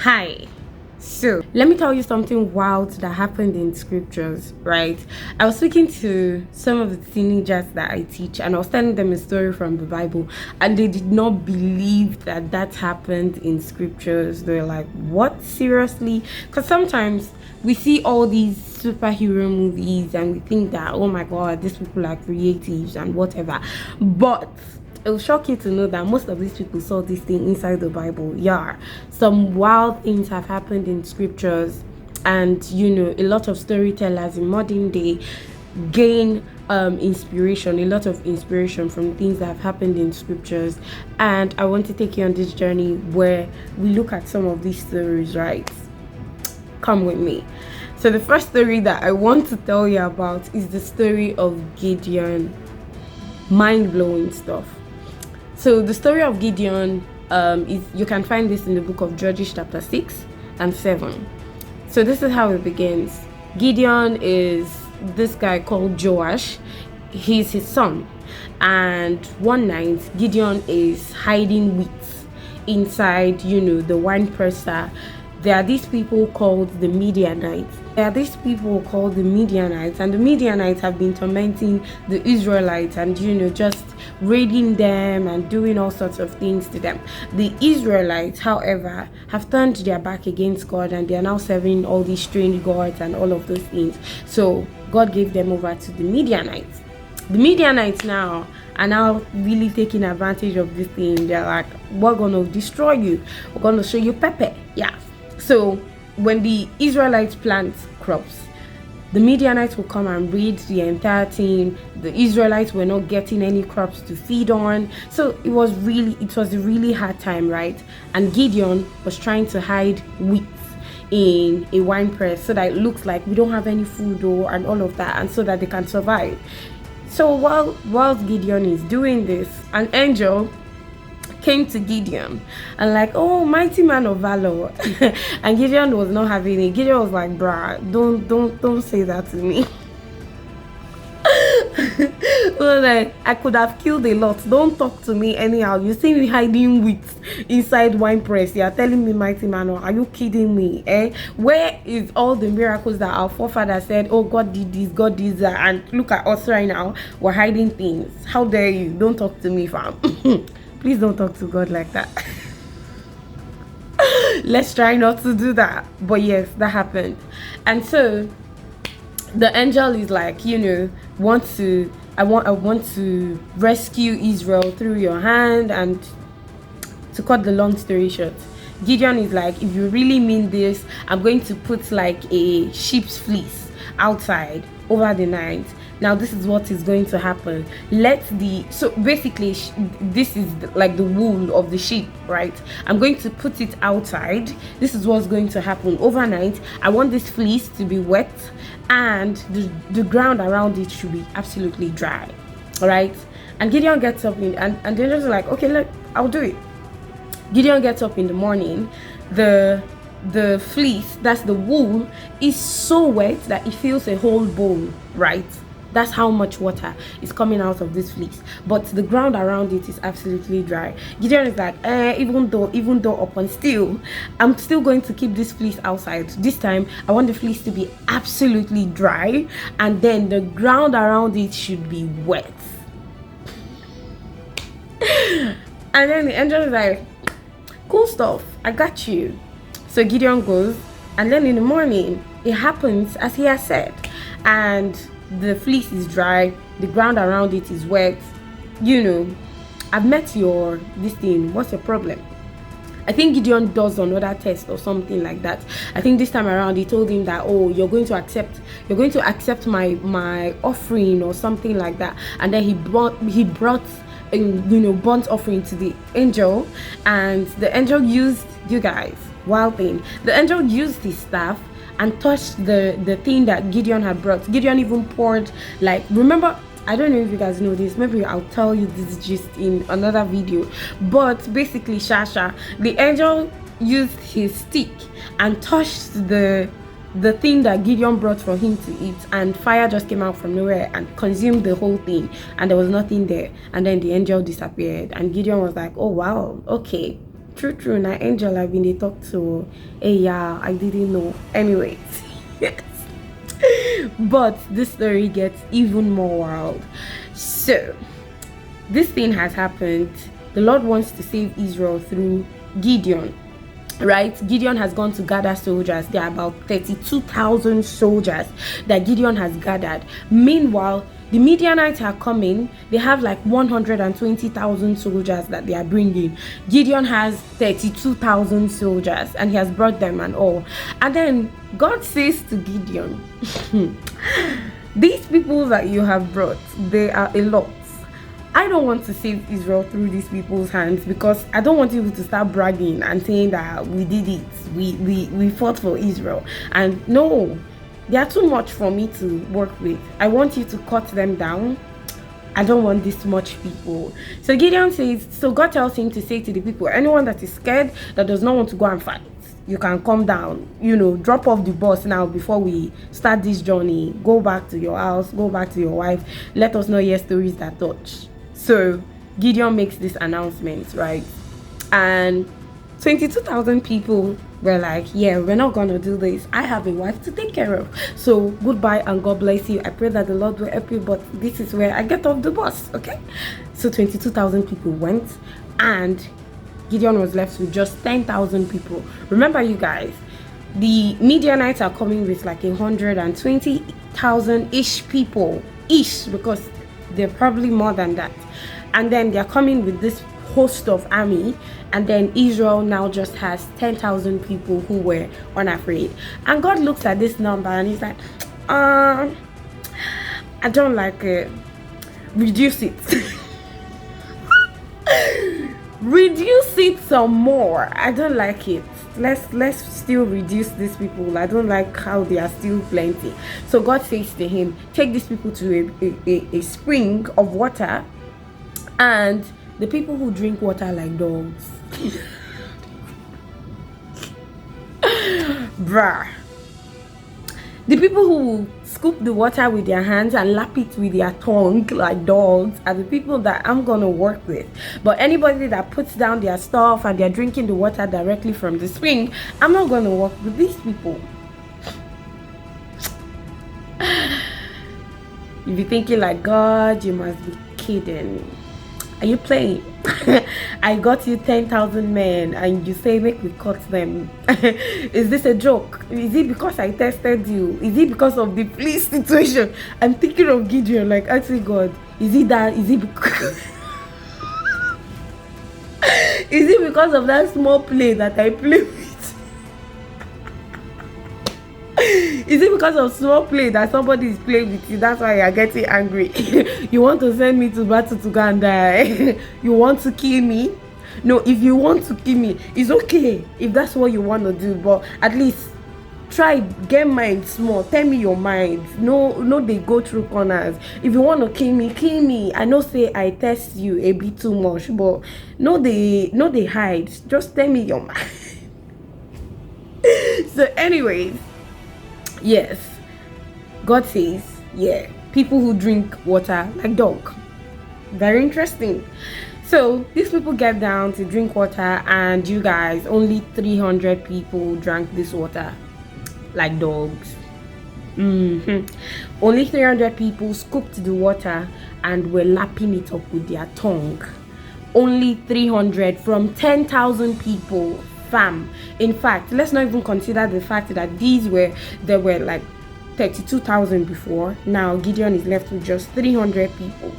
Hi. So let me tell you something wild that happened in scriptures, right? I was speaking to some of the teenagers that I teach, and I was telling them a story from the Bible, and they did not believe that happened in scriptures. They're like, what, seriously? Because sometimes we see all these superhero movies and we think that, oh my god, these people are creatives and whatever, but it will shock you to know that most of these people saw this thing inside the Bible. Yeah, some wild things have happened in scriptures, and a lot of storytellers in modern day gain a lot of inspiration from things that have happened in scriptures. And I want to take you on this journey where we look at some of these stories, right? Come with me. So the first story that I want to tell you about is the story of Gideon. Mind-blowing stuff. So the story of Gideon is, you can find this in the book of Judges chapter 6 and 7. So this is how it begins. Gideon is this guy called Joash. He's his son. And one night, Gideon is hiding wheat inside, the wine presser. There are these people called the Midianites. And the Midianites have been tormenting the Israelites and, just raiding them and doing all sorts of things to them. The Israelites, however, have turned their back against God, and they are now serving all these strange gods and all of those things. So God gave them over to the Midianites. The Midianites now are now really taking advantage of this thing. They're like, we're going to destroy you. We're going to show you pepper. Yeah. So when the Israelites plant crops, the Midianites will come and raid the entire thing. The Israelites were not getting any crops to feed on. So it was a really hard time, right? And Gideon was trying to hide wheat in a wine press so that it looks like we don't have any food and all of that, and so that they can survive. So whilst Gideon is doing this, an angel came to Gideon and like, oh, mighty man of valor. And Gideon was not having it. Gideon was like, bruh, don't say that to me. Well, like, I could have killed a lot. Don't talk to me anyhow. You see me hiding wheat inside wine press. You are telling me mighty man, are you kidding me? Where is all the miracles that our forefathers said, oh, God did this, God did that, and look at us right now, we're hiding things. How dare you? Don't talk to me, fam. Please don't talk to God like that. Let's try not to do that. But yes, that happened. And so the angel is like, I want to rescue Israel through your hand. And to cut the long story short, Gideon is like, if you really mean this, I'm going to put like a sheep's fleece outside over the night. Now this is what is going to happen. So basically this is like the wool of the sheep, right? I'm going to put it outside. This is what's going to happen overnight. I want this fleece to be wet, and the ground around it should be absolutely dry. All right. And Gideon gets up and they're just like, okay, look, I'll do it. Gideon gets up in the morning. The fleece, that's the wool, is so wet that it fills a whole bowl, right? That's how much water is coming out of this fleece, but the ground around it is absolutely dry. Gideon is like, even though upon still, I'm still going to keep this fleece outside. This time I want the fleece to be absolutely dry, and then the ground around it should be wet. And then the angel is like, cool stuff, I got you. So Gideon goes, and then in the morning it happens as he has said, and the fleece is dry, the ground around it is wet. I've met this thing, what's your problem? I think Gideon does another test or something like that. I think this time around he told him that, oh, you're going to accept my offering or something like that. And then he brought burnt offering to the angel, and the angel used, you guys, wild thing, the angel used his staff and touched the thing that Gideon had brought. Gideon even poured, like, remember, I don't know if you guys know this, maybe I'll tell you this just in another video, but basically the angel used his stick and touched the thing that Gideon brought for him to eat, and fire just came out from nowhere and consumed the whole thing, and there was nothing there. And then the angel disappeared, and Gideon was like, oh wow, okay, True, na angel I've been they talk to. Hey, yeah, I didn't know. Anyways, yes. But this story gets even more wild. So, this thing has happened. The Lord wants to save Israel through Gideon. Right, Gideon has gone to gather soldiers. There are about 32,000 soldiers that Gideon has gathered. Meanwhile, the Midianites are coming. They have like 120,000 soldiers that they are bringing. Gideon has 32,000 soldiers and he has brought them and all. And then God says to Gideon, these people that you have brought, they are a lot. I don't want to save Israel through these people's hands, because I don't want you to start bragging and saying that we did it, we fought for Israel. And no, they are too much for me to work with. I want you to cut them down. I don't want this much people. So Gideon says, so God tells him to say to the people, anyone that is scared, that does not want to go and fight, you can come down, drop off the bus now before we start this journey. Go back to your house, go back to your wife. Let us not hear stories that touch. So Gideon makes this announcement, right? And 22,000 people were like, yeah, we're not gonna do this. I have a wife to take care of. So goodbye and God bless you. I pray that the Lord will help you, but this is where I get off the bus, okay? So 22,000 people went, and Gideon was left with just 10,000 people. Remember, you guys, the Midianites are coming with like 120,000-ish people, because they're probably more than that. And then they're coming with this host of army, and then Israel now just has 10,000 people who were unafraid. And God looks at this number and he's like, I don't like it. Reduce it. Reduce it some more. I don't like it. Let's still reduce these people. I don't like how they are still plenty. So God says to him, take these people to a spring of water, and the people who drink water like dogs, bruh, the people who scoop the water with their hands and lap it with their tongue like dogs are the people that I'm gonna work with. But anybody that puts down their stuff and they're drinking the water directly from the spring, I'm not gonna work with these people. You be thinking like, God, you must be kidding. Are you playing? I got you 10,000 men and you say make we cut them. Is this a joke? Is it because I tested you? Is it because of the police situation? I'm thinking of Gideon, like, actually, God, is it that? Is it because is it because of that small play that I play with? Is it because of small play that somebody is playing with you? That's why you're getting angry. You want to send me to battle to go and die? You want to kill me? No, if you want to kill me, it's okay if that's what you want to do, but at least try get mind small. Tell me your mind. No, they go through corners. If you want to kill me. I know say I test you a bit too much, but no, they hide. Just tell me your mind. So anyways, yes, God says, yeah, people who drink water like dog. Very interesting. So these people get down to drink water, and you guys, only 300 people drank this water like dogs. Only 300 people scooped the water and were lapping it up with their tongue. Only 300 from 10,000 people. Fam. In fact, let's not even consider the fact that there were like 32,000 before. Now Gideon is left with just 300 people,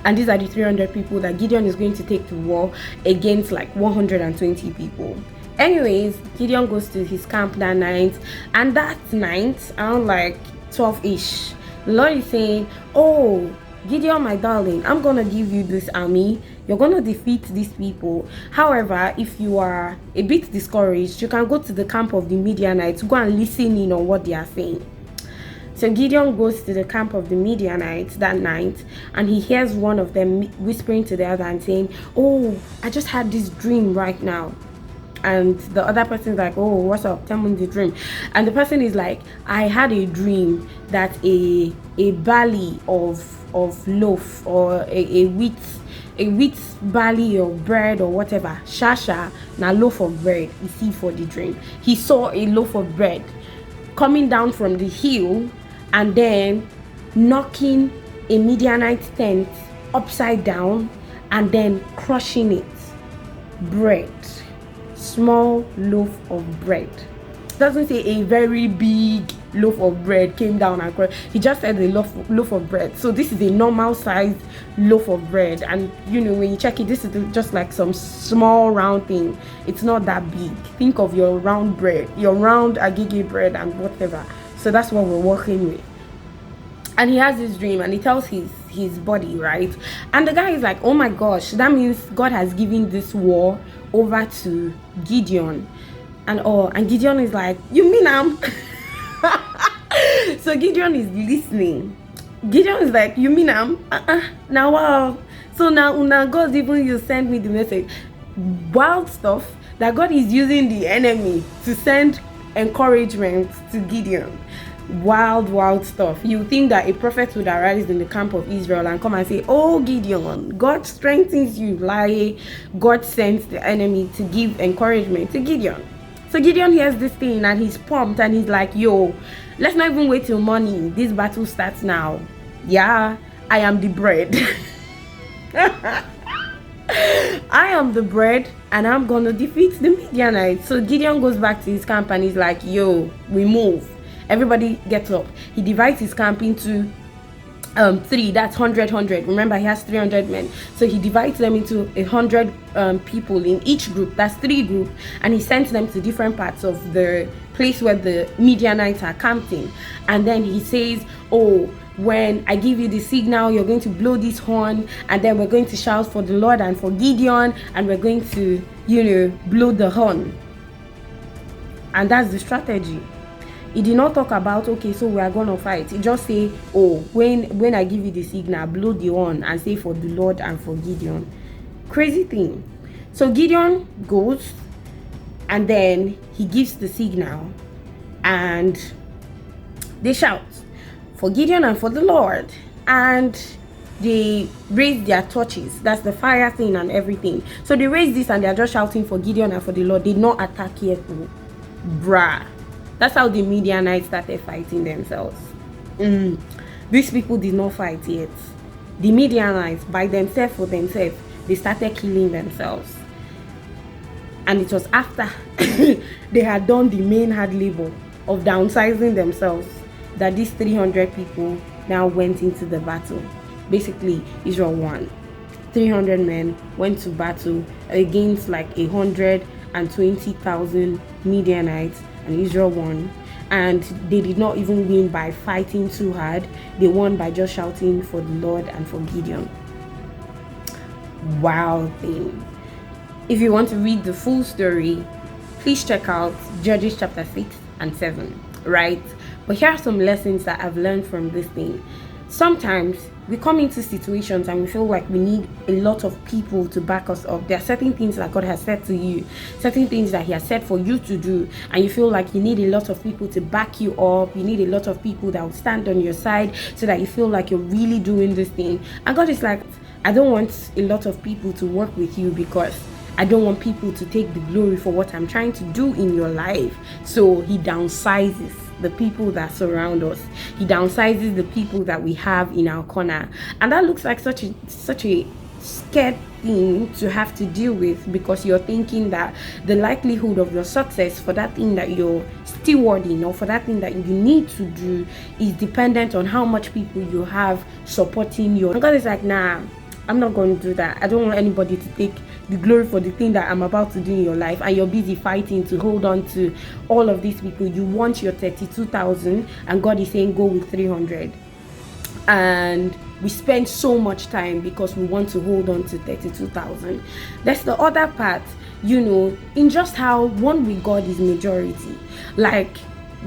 and these are the 300 people that Gideon is going to take to war against like 120 people. Anyways, Gideon goes to his camp that night, and that night around like 12ish, the Lord is saying, oh Gideon, my darling, I'm gonna give you this army. You're gonna defeat these people. However, if you are a bit discouraged, you can go to the camp of the Midianites, go and listen in on what they are saying. So Gideon goes to the camp of the Midianites that night, and he hears one of them whispering to the other and saying, oh, I just had this dream right now. And the other person's like, oh, what's up, tell me the dream. And the person is like, I had a dream that a barley of loaf, or a wheat barley or bread or whatever, shasha na loaf of bread. You see, for the dream, he saw a loaf of bread coming down from the hill and then knocking a Midianite tent upside down and then crushing it. Bread, small loaf of bread. Doesn't say a very big loaf of bread came down and crushed. He just said a loaf of bread. So this is a normal sized loaf of bread, and you know, when you check it, this is just like some small round thing. It's not that big. Think of your round bread, your round agege bread and whatever. So that's what we're working with. And he has this dream and he tells his body, right? And the guy is like, oh my gosh, that means God has given this war over to Gideon. And Gideon is like, you mean I'm so Gideon is listening. Gideon is like, you mean I'm now wow. So now God even you send me the message. Wild stuff that God is using the enemy to send encouragement to Gideon. Wild stuff. You think that a prophet would arise in the camp of Israel and come and say, oh Gideon, God strengthens you. Lie. God sends the enemy to give encouragement to Gideon. So Gideon hears this thing and he's pumped and he's like, yo, let's not even wait till morning. This battle starts now. Yeah, I am the bread. I am the bread and I'm gonna defeat the Midianites. So Gideon goes back to his camp and he's like, yo, we move. Everybody gets up. He divides his camp into 3. That's 100. Remember, he has 300 men. So he divides them into 100 people in each group. That's 3 groups. And he sends them to different parts of the place where the Midianites are camping. And then he says, oh, when I give you the signal, you're going to blow this horn. And then we're going to shout for the Lord and for Gideon. And we're going to, blow the horn. And that's the strategy. He did not talk about, okay, so we are gonna fight. He just say, oh, when I give you the signal, blow the horn and say for the Lord and for Gideon. Crazy thing. So Gideon goes and then he gives the signal and they shout for Gideon and for the Lord, and they raise their torches. That's the fire thing and everything. So they raise this and they're just shouting for Gideon and for the Lord. They did not attack yet, bruh. That's how the Midianites started fighting themselves. These people did not fight yet. The Midianites, by themselves, for themselves, they started killing themselves. And it was after they had done the main hard labor of downsizing themselves that these 300 people now went into the battle. Basically, Israel won. 300 men went to battle against like 120,000 Midianites. And Israel won, and they did not even win by fighting too hard. They won by just shouting for the Lord and for Gideon. Wow thing. If you want to read the full story, please check out Judges chapter 6 and 7, right? But here are some lessons that I've learned from this thing. Sometimes we come into situations and we feel like we need a lot of people to back us up. There are certain things that God has said to you, certain things that he has said for you to do, and you feel like you need a lot of people to back you up. You need a lot of people that will stand on your side so that you feel like you're really doing this thing. And God is like, I don't want a lot of people to work with you because I don't want people to take the glory for what I'm trying to do in your life. So he downsizes the people that surround us. He downsizes the people that we have in our corner. And that looks like such a scared thing to have to deal with, because you're thinking that the likelihood of your success for that thing that you're stewarding or for that thing that you need to do is dependent on how much people you have supporting you. And God is like, nah, I'm not going to do that. I don't want anybody to take the glory for the thing that I'm about to do in your life, and you're busy fighting to hold on to all of these people. You want your 32,000 and God is saying go with 300, and we spend so much time because we want to hold on to 32,000. That's the other part, in just how one with God is majority. Like,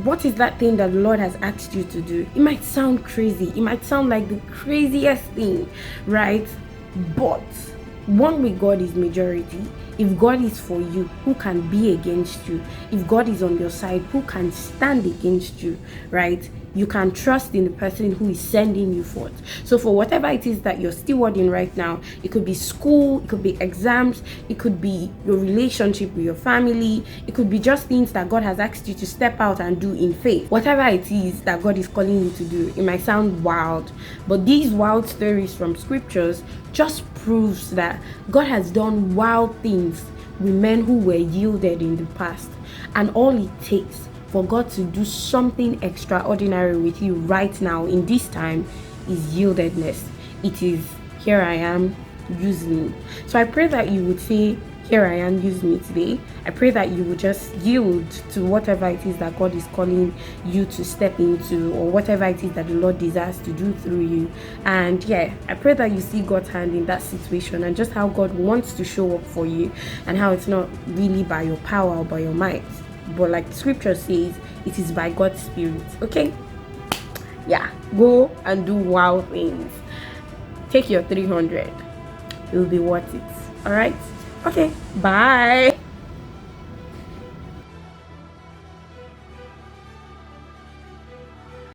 what is that thing that the Lord has asked you to do? It might sound crazy, it might sound like the craziest thing, right? But one with God is majority. If God is for you, who can be against you? If God is on your side, who can stand against you, right? You can trust in the person who is sending you forth. So for whatever it is that you're stewarding right now, it could be school, it could be exams, it could be your relationship with your family, it could be just things that God has asked you to step out and do in faith. Whatever it is that God is calling you to do, it might sound wild, but these wild stories from scriptures just proves that God has done wild things with men who were yielded in the past, and all it takes for God to do something extraordinary with you right now in this time is yieldedness. It is, here I am, use me. So I pray that you would say, here I am, use me today. I pray that you would just yield to whatever it is that God is calling you to step into, or whatever it is that the Lord desires to do through you. And yeah, I pray that you see God's hand in that situation, and just how God wants to show up for you, and how it's not really by your power or by your might, but like scripture says, it is by God's Spirit. Okay, yeah, go and do wild things. Take your 300, it will be worth it. All right, okay, bye.